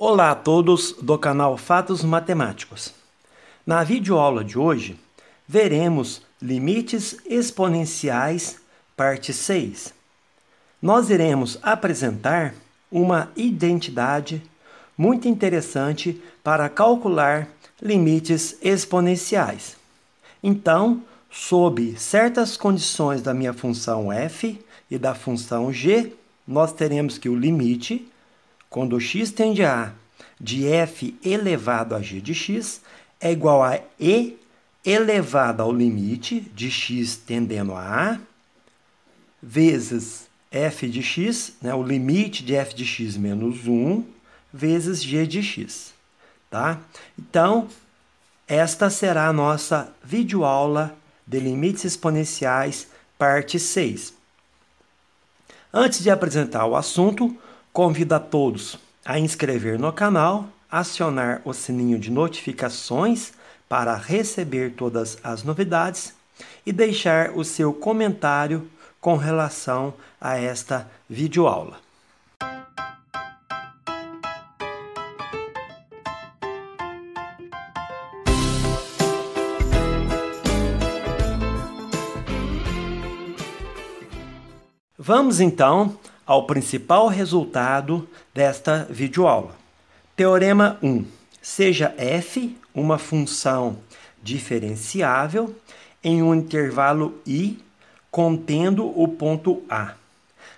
Olá a todos do canal Fatos Matemáticos. Na videoaula de hoje, veremos limites exponenciais, parte 6. Nós iremos apresentar uma identidade muito interessante para calcular limites exponenciais. Então, sob certas condições da minha função f e da função g, nós teremos que o limite, quando x tende a de f elevado a g de x, é igual a e elevado ao limite de x tendendo a vezes f de x, o limite de f de x menos 1, vezes g de x. Tá? Então, esta será a nossa videoaula de limites exponenciais, parte 6. Antes de apresentar o assunto, convido a todos a inscrever no canal, acionar o sininho de notificações para receber todas as novidades e deixar o seu comentário com relação a esta videoaula. Vamos então ao principal resultado desta videoaula. Teorema 1. Seja f uma função diferenciável em um intervalo i contendo o ponto A.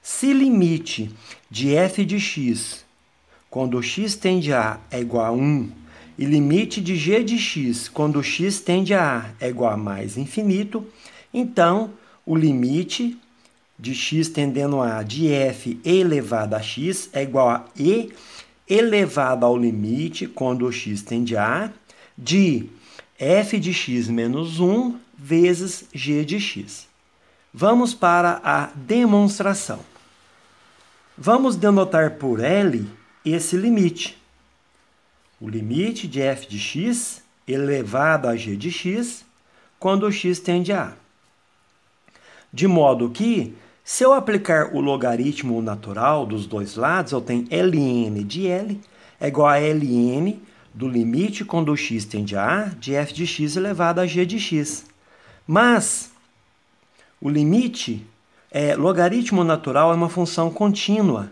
Se limite de f de x, quando x tende a é igual a 1, e limite de g de x, quando x tende a é igual a mais infinito, então o limite de x tendendo a de f elevado a x é igual a e elevado ao limite, quando x tende a, de f de x menos 1 vezes g de x. Vamos para a demonstração. Vamos denotar por L esse limite. O limite de f de x elevado a g de x, quando x tende a. De modo que, se eu aplicar o logaritmo natural dos dois lados, eu tenho ln de L é igual a ln do limite quando x tende a de f de x elevado a g de x. Mas o limite, logaritmo natural é uma função contínua.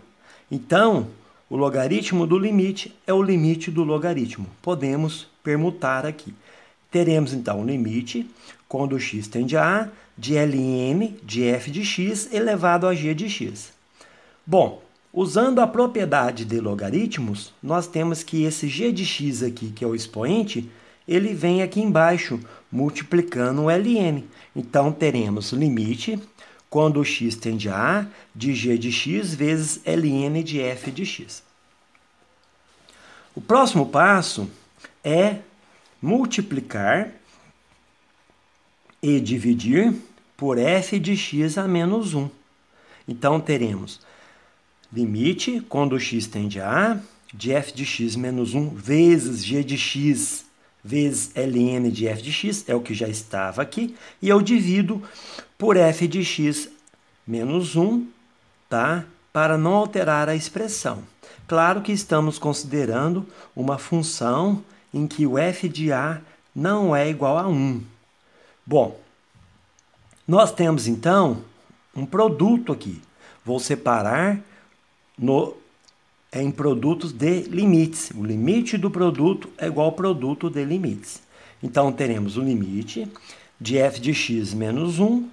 Então, o logaritmo do limite é o limite do logaritmo. Podemos permutar aqui. Teremos, então, o limite, quando x tende a, de ln de f de x elevado a g de x. Bom, usando a propriedade de logaritmos, nós temos que esse g de x aqui, que é o expoente, ele vem aqui embaixo, multiplicando o ln. Então, teremos limite, quando x tende a, de g de x vezes ln de f de x. O próximo passo é multiplicar e dividir por f de x a menos 1. Então, teremos limite, quando x tende a, de f de x menos 1 vezes g de x vezes ln de f de x, é o que já estava aqui, e eu divido por f de x menos 1, tá? Para não alterar a expressão. Claro que estamos considerando uma função em que o f de a não é igual a 1. Bom, nós temos então um produto aqui. Vou separar em produtos de limites. O limite do produto é igual ao produto de limites. Então, teremos o limite de f de x menos 1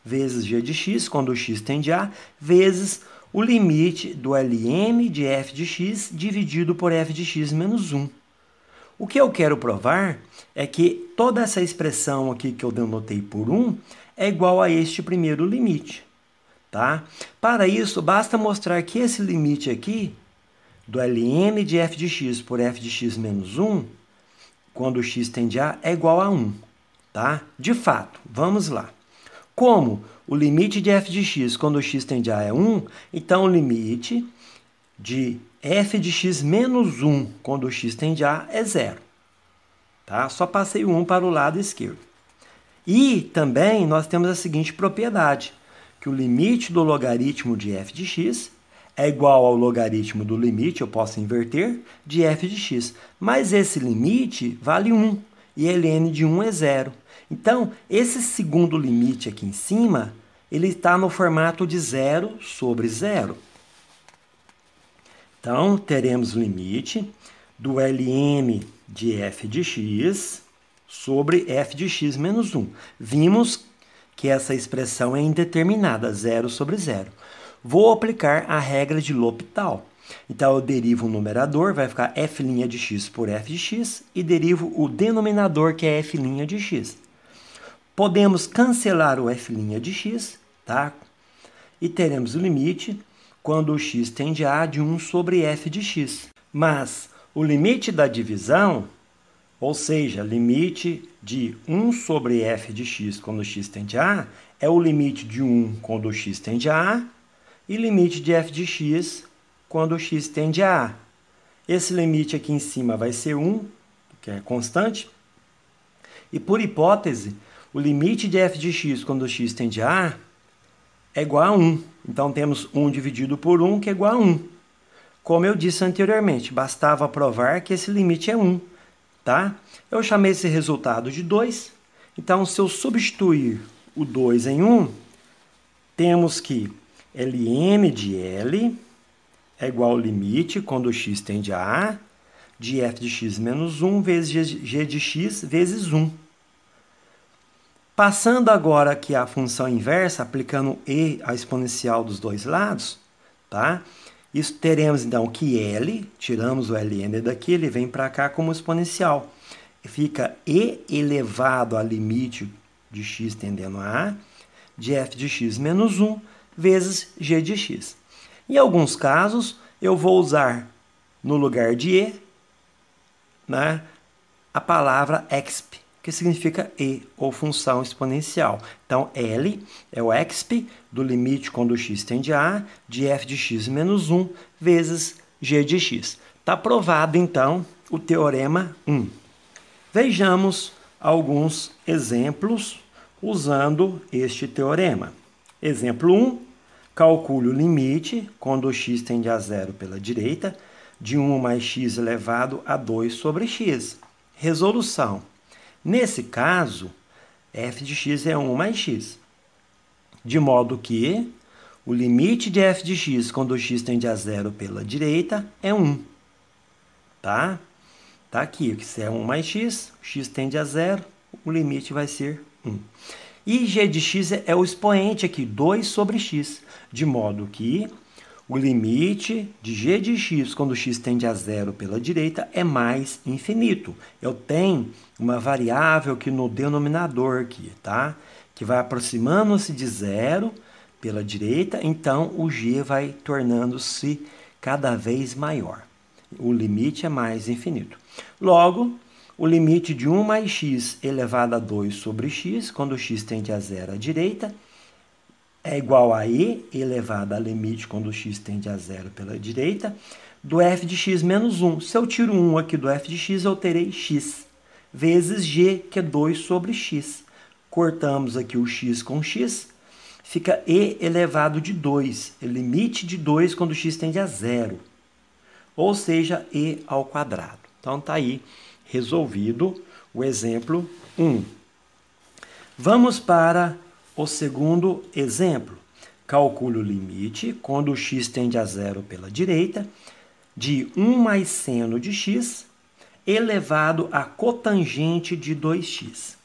vezes g de x, quando x tende a, vezes o limite do ln de f de x dividido por f de x menos 1. O que eu quero provar é que toda essa expressão aqui que eu denotei por 1 é igual a este primeiro limite. Tá? Para isso, basta mostrar que esse limite aqui, do ln de f de x por f de x menos 1, quando x tende a, é igual a 1. Tá? De fato, vamos lá. Como o limite de f de x quando x tende a é 1, então o limite de f de x menos 1 quando x tende a é 0. Tá? Só passei o 1 para o lado esquerdo. E também nós temos a seguinte propriedade, que o limite do logaritmo de f de x é igual ao logaritmo do limite, eu posso inverter, de f de x. Mas esse limite vale 1 e ln de 1 é 0. Então, esse segundo limite aqui em cima, ele está no formato de 0 sobre 0. Então, teremos o limite do Lm de f de x sobre f de x menos 1. Vimos que essa expressão é indeterminada, 0 sobre 0. Vou aplicar a regra de L'Hopital. Então, eu derivo o numerador, vai ficar f' de x por f de x, e derivo o denominador, que é f' de x. Podemos cancelar o f' de x, tá? E teremos o limite quando o x tende a de 1 sobre f de x. Mas o limite da divisão, ou seja, limite de 1 sobre f de x quando o x tende a, é o limite de 1 quando o x tende a, e limite de f de x quando o x tende a A. Esse limite aqui em cima vai ser 1, que é constante. E por hipótese, o limite de f de x quando o x tende a A é igual a 1. Então, temos 1 dividido por 1, que é igual a 1. Como eu disse anteriormente, bastava provar que esse limite é 1. Tá? Eu chamei esse resultado de 2. Então, se eu substituir o 2 em 1, temos que Lm de L é igual ao limite, quando o x tende a A, de f de x menos 1 vezes g de x vezes 1. Passando agora aqui a função inversa, aplicando e a exponencial dos dois lados, tá? Isso teremos então que L, tiramos o Ln daqui, ele vem para cá como exponencial. Fica e elevado a limite de x tendendo a A, de f de x menos 1 vezes g de x. Em alguns casos, eu vou usar no lugar de e, né, a palavra exp, que significa e, ou função exponencial. Então, L é o exp do limite quando o x tende a A, de f de x menos 1 vezes g de x. Está provado, então, o teorema 1. Vejamos alguns exemplos usando este teorema. Exemplo 1. Calcule o limite, quando o x tende a 0 pela direita, de 1 mais x elevado a 2 sobre x. Resolução. Nesse caso, f de x é 1 mais x. De modo que o limite de f de x, quando o x tende a 0 pela direita, é 1. Tá? Tá aqui, que se é 1 mais x, o x tende a 0, o limite vai ser 1. E g de x é o expoente aqui, 2 sobre x, de modo que o limite de g de x, quando x tende a 0 pela direita, é mais infinito. Eu tenho uma variável aqui no denominador, aqui, tá? Que vai aproximando-se de 0 pela direita, então o g vai tornando-se cada vez maior. O limite é mais infinito. Logo, o limite de 1 mais x elevado a 2 sobre x, quando x tende a 0 à direita, é igual a e elevado a limite quando x tende a 0 pela direita, do f de x menos 1. Se eu tiro 1 aqui do f de x, eu terei x, vezes g, que é 2 sobre x. Cortamos aqui o x com x, fica e elevado de 2, limite de 2 quando x tende a 0, ou seja, e ao quadrado. Então, está aí resolvido o exemplo 1. Vamos para o segundo exemplo. Calcule o limite, quando o x tende a 0 pela direita, de 1 mais seno de x, elevado a cotangente de 2x.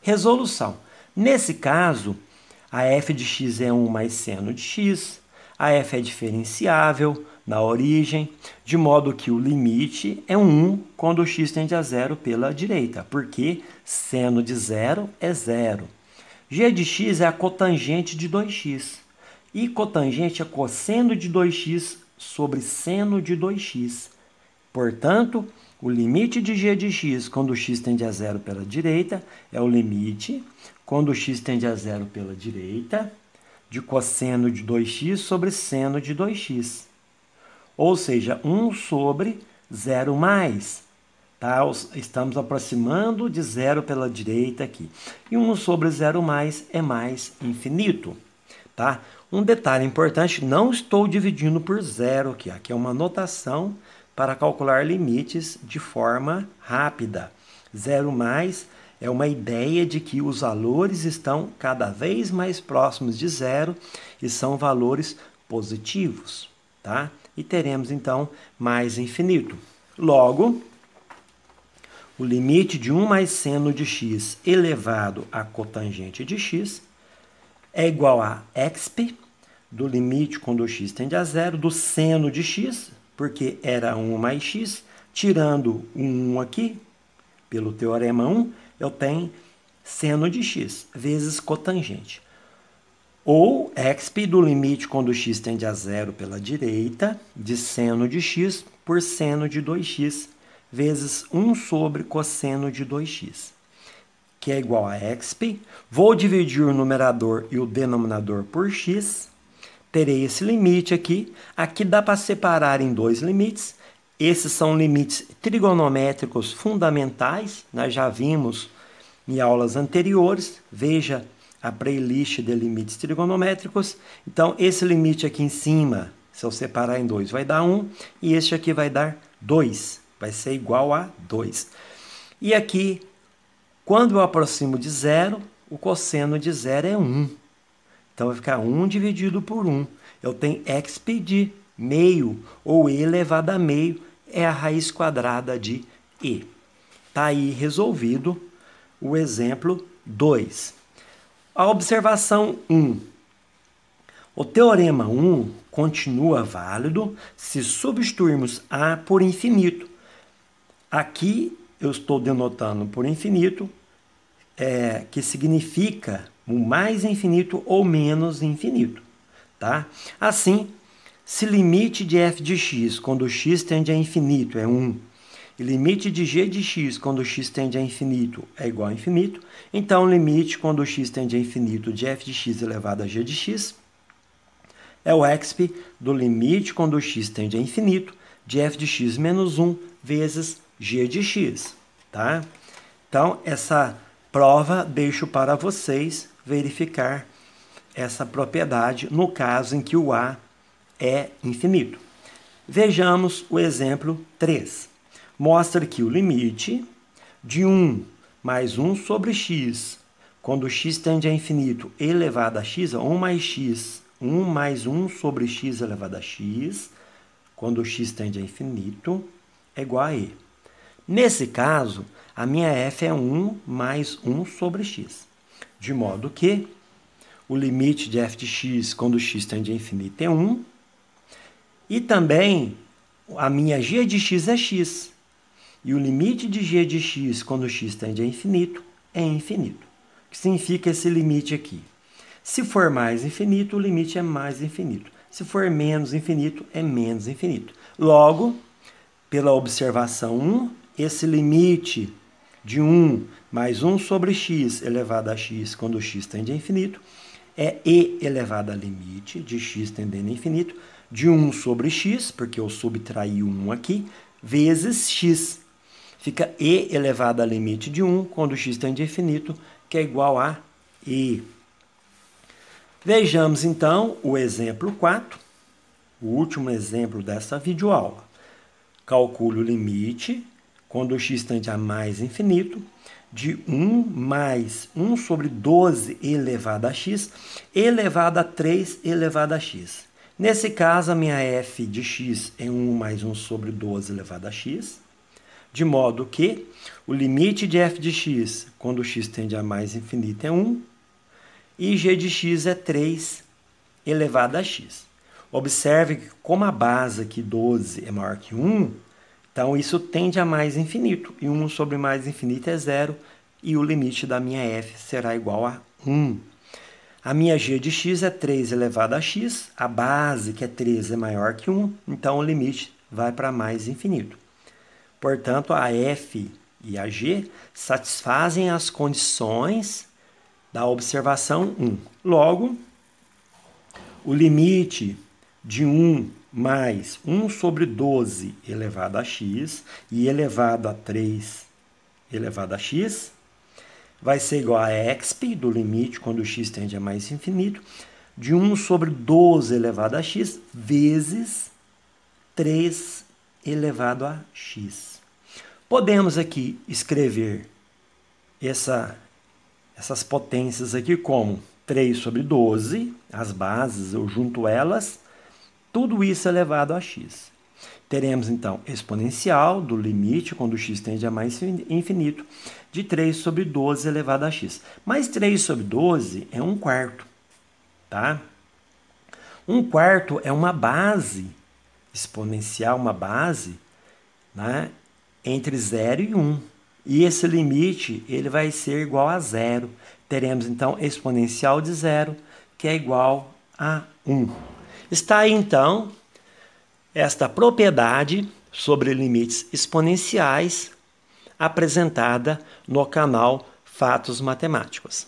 Resolução. Nesse caso, a f de x é 1 mais seno de x, a f é diferenciável na origem, de modo que o limite é 1 quando o x tende a 0 pela direita, porque seno de 0 é 0. G de x é a cotangente de 2x, e cotangente é cosseno de 2x sobre seno de 2x. Portanto, o limite de g de x quando o x tende a 0 pela direita é o limite, quando o x tende a 0 pela direita, de cosseno de 2x sobre seno de 2x. Ou seja, 1 sobre 0 mais. Tá? Estamos aproximando de 0 pela direita aqui. E 1 sobre 0 mais é mais infinito. tá? Um detalhe importante, não estou dividindo por zero aqui. Aqui é uma notação para calcular limites de forma rápida. Zero mais é uma ideia de que os valores estão cada vez mais próximos de zero e são valores positivos, tá? E teremos, então, mais infinito. Logo, o limite de 1 mais seno de x elevado à cotangente de x é igual a exp do limite quando o x tende a zero, do seno de x, porque era 1 mais x, tirando o 1 aqui, pelo teorema 1, eu tenho seno de x vezes cotangente. Ou exp do limite quando o x tende a zero pela direita, de seno de x por seno de 2x, vezes 1 sobre cosseno de 2x, que é igual a exp. Vou dividir o numerador e o denominador por x. Terei esse limite aqui. Aqui dá para separar em dois limites. Esses são limites trigonométricos fundamentais. Nós já vimos em aulas anteriores. Veja a playlist de limites trigonométricos. Então, esse limite aqui em cima, se eu separar em dois, vai dar 1. E este aqui vai dar 2. Vai ser igual a 2. E aqui, quando eu aproximo de zero, o cosseno de zero é 1. Então, vai ficar 1 dividido por 1. Eu tenho exp de meio, ou e elevado a meio, é a raiz quadrada de e. Está aí resolvido o exemplo 2. A observação 1. O teorema 1 continua válido se substituirmos A por infinito. Aqui eu estou denotando por infinito, que significa o mais infinito ou menos infinito, tá? Assim, se limite de f de x quando x tende a infinito é 1, e limite de g de x quando x tende a infinito é igual a infinito, então o limite quando x tende a infinito de f de x elevado a g de x é o exp do limite quando x tende a infinito de f de x menos 1 vezes g de x, tá? Então, essa prova deixo para vocês verificar essa propriedade no caso em que o A é infinito. Vejamos o exemplo 3. Mostra que o limite de 1 mais 1 sobre x, quando x tende a infinito elevado a x, 1 mais x, 1 mais 1 sobre x elevado a x, quando x tende a infinito, é igual a e. Nesse caso, a minha f é 1 mais 1 sobre x, de modo que o limite de f de x quando x tende a infinito é 1, e também a minha g de x é x, e o limite de g de x quando x tende a infinito é infinito. O que significa esse limite aqui? Se for mais infinito, o limite é mais infinito. Se for menos infinito, é menos infinito. Logo, pela observação 1, esse limite de 1 mais 1 sobre x elevado a x quando x tende a infinito é e elevado a limite de x tendendo a infinito de 1 sobre x, porque eu subtraí o 1 aqui, vezes x. Fica e elevado a limite de 1 quando x tende a infinito, que é igual a e. Vejamos, então, o exemplo 4, o último exemplo dessa videoaula. Calcule o limite, quando x tende a mais infinito, de 1 mais 1 sobre 12 elevado a x, elevado a 3 elevado a x. Nesse caso, a minha f de x é 1 mais 1 sobre 12 elevado a x, de modo que o limite de f de x, quando x tende a mais infinito, é 1, e g de x é 3 elevado a x. Observe que como a base aqui, 12, é maior que 1, então isso tende a mais infinito, e 1 sobre mais infinito é 0, e o limite da minha f será igual a 1. A minha g de x é 3 elevado a x, a base, que é 3, é maior que 1, então o limite vai para mais infinito. Portanto, a f e a g satisfazem as condições da observação 1. Logo, o limite de 1 mais 1 sobre 12 elevado a x e elevado a 3 elevado a x vai ser igual a exp do limite quando o x tende a mais infinito, de 1 sobre 12 elevado a x vezes 3 elevado a x. Podemos aqui escrever essas potências aqui como 3 sobre 12, as bases, eu junto elas, tudo isso elevado a x. Teremos, então, exponencial do limite, quando x tende a mais infinito, de 3 sobre 12 elevado a x. Mas 3 sobre 12 é 1/4, tá? 1/4 é uma base exponencial, uma base, né, entre 0 e 1. E esse limite ele vai ser igual a 0. Teremos, então, exponencial de 0, que é igual a 1. Está aí, então, esta propriedade sobre limites exponenciais apresentada no canal Fatos Matemáticos.